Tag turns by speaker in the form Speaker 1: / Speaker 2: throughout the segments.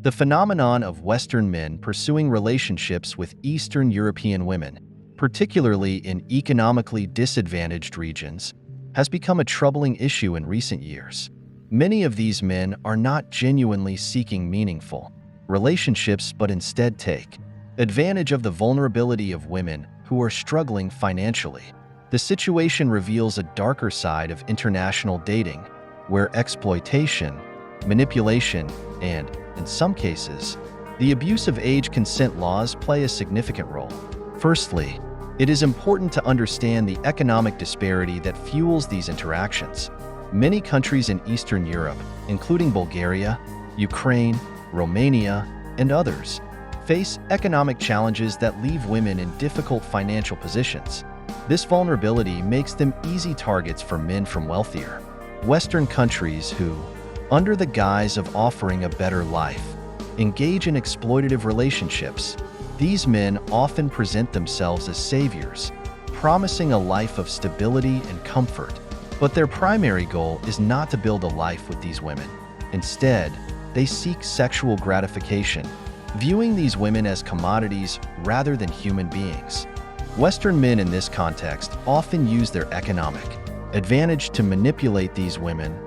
Speaker 1: The phenomenon of Western men pursuing relationships with Eastern European women, particularly in economically disadvantaged regions, has become a troubling issue in recent years. Many of these men are not genuinely seeking meaningful relationships but instead take advantage of the vulnerability of women who are struggling financially. The situation reveals a darker side of international dating, where exploitation, manipulation, and, in some cases, the abuse of age consent laws play a significant role. Firstly, it is important to understand the economic disparity that fuels these interactions. Many countries in Eastern Europe, including Bulgaria, Ukraine, Romania, and others, face economic challenges that leave women in difficult financial positions. This vulnerability makes them easy targets for men from wealthier Western countries who, under the guise of offering a better life, engage in exploitative relationships. These men often present themselves as saviors, promising a life of stability and comfort. But their primary goal is not to build a life with these women. Instead, they seek sexual gratification, viewing these women as commodities rather than human beings. Western men in this context often use their economic advantage to manipulate these women,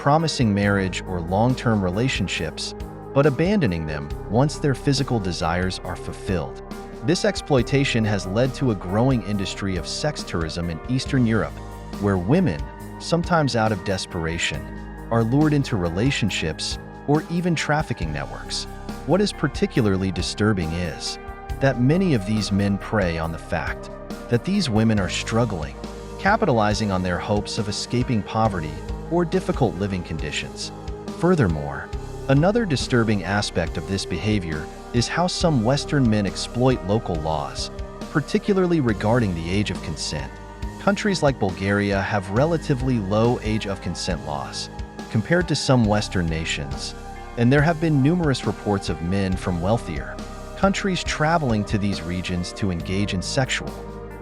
Speaker 1: promising marriage or long-term relationships, but abandoning them once their physical desires are fulfilled. This exploitation has led to a growing industry of sex tourism in Eastern Europe, where women, sometimes out of desperation, are lured into relationships or even trafficking networks. What is particularly disturbing is that many of these men prey on the fact that these women are struggling, capitalizing on their hopes of escaping poverty or difficult living conditions. Furthermore, another disturbing aspect of this behavior is how some Western men exploit local laws, particularly regarding the age of consent. Countries like Bulgaria have relatively low age of consent laws compared to some Western nations, and there have been numerous reports of men from wealthier countries traveling to these regions to engage in sexual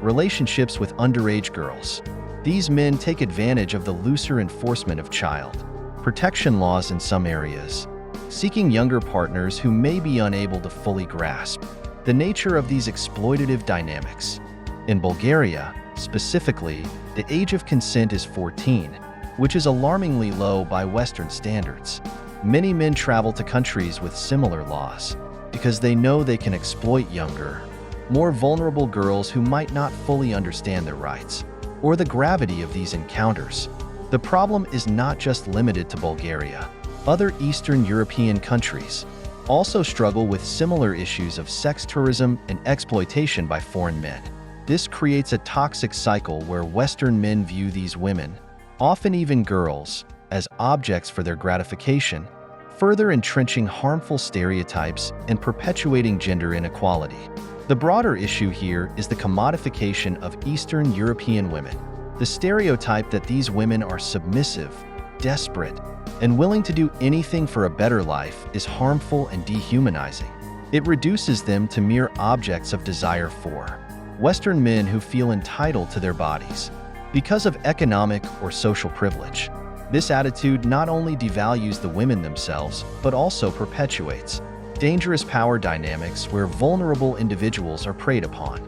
Speaker 1: relationships with underage girls. These men take advantage of the looser enforcement of child protection laws in some areas, seeking younger partners who may be unable to fully grasp the nature of these exploitative dynamics. In Bulgaria, specifically, the age of consent is 14, which is alarmingly low by Western standards. Many men travel to countries with similar laws because they know they can exploit younger, more vulnerable girls who might not fully understand their rights or the gravity of these encounters. The problem is not just limited to Bulgaria. Other Eastern European countries also struggle with similar issues of sex tourism and exploitation by foreign men. This creates a toxic cycle where Western men view these women, often even girls, as objects for their gratification, further entrenching harmful stereotypes and perpetuating gender inequality. The broader issue here is the commodification of Eastern European women. The stereotype that these women are submissive, desperate, and willing to do anything for a better life is harmful and dehumanizing. It reduces them to mere objects of desire for Western men who feel entitled to their bodies because of economic or social privilege. This attitude not only devalues the women themselves, but also perpetuates dangerous power dynamics where vulnerable individuals are preyed upon.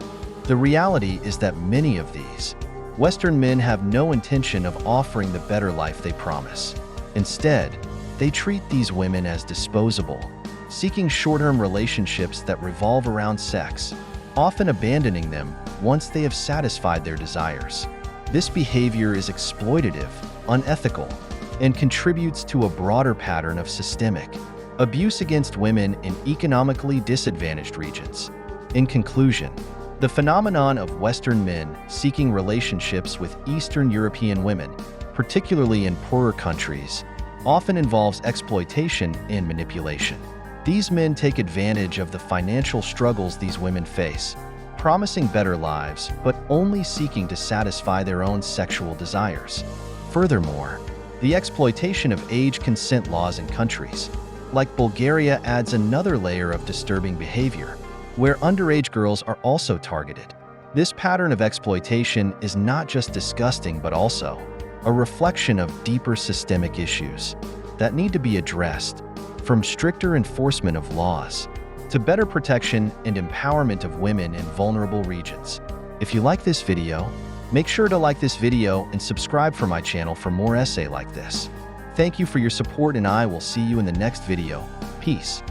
Speaker 1: The reality is that many of these Western men have no intention of offering the better life they promise. Instead, they treat these women as disposable, seeking short-term relationships that revolve around sex, often abandoning them once they have satisfied their desires. This behavior is exploitative, unethical, and contributes to a broader pattern of systemic abuse against women in economically disadvantaged regions. In conclusion, the phenomenon of Western men seeking relationships with Eastern European women, particularly in poorer countries, often involves exploitation and manipulation. These men take advantage of the financial struggles these women face, promising better lives, but only seeking to satisfy their own sexual desires. Furthermore, the exploitation of age consent laws in countries like Bulgaria adds another layer of disturbing behavior, where underage girls are also targeted. This pattern of exploitation is not just disgusting but also a reflection of deeper systemic issues. that need to be addressed, from stricter enforcement of laws to better protection and empowerment of women in vulnerable regions. If you like this video, make sure to like this video and subscribe for my channel for more essay like this. Thank you for your support, and I will see you in the next video. Peace.